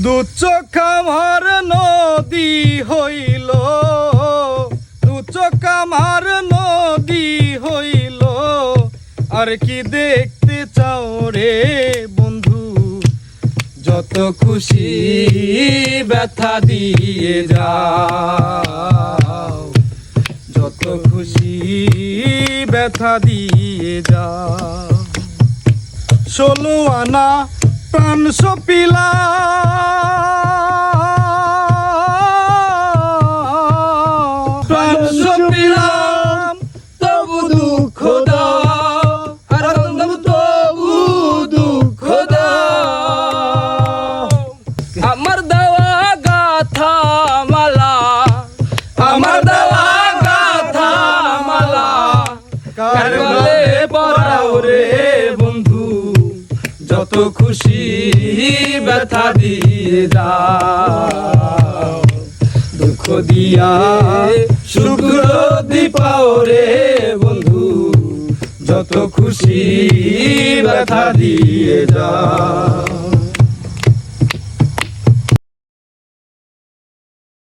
দু চোখ আমার নদী হইল, দু চোখ আমার নদী হইল, আর কি দেখতে চাও রে বন্ধু? যত খুশি ব্যথা দিয়ে যাও, যত খুশি ব্যথা দিয়ে যাও। 16 আনা প্রাণ সপিলা, প্রাণ সপিলাম তবু দুঃখ দাও, আর তবু দুঃখ দাও। আমার দেওয়া গাথা মালা, আমার দেওয়া গাথা মালা কার গলে পরাও রে বন্ধু? যত খুশি ব্যথা দিয়ে যাও, দুঃখ দিয়া সুখ দিপাও রে বন্ধু। যত খুশি ব্যথা দিয়ে যাও।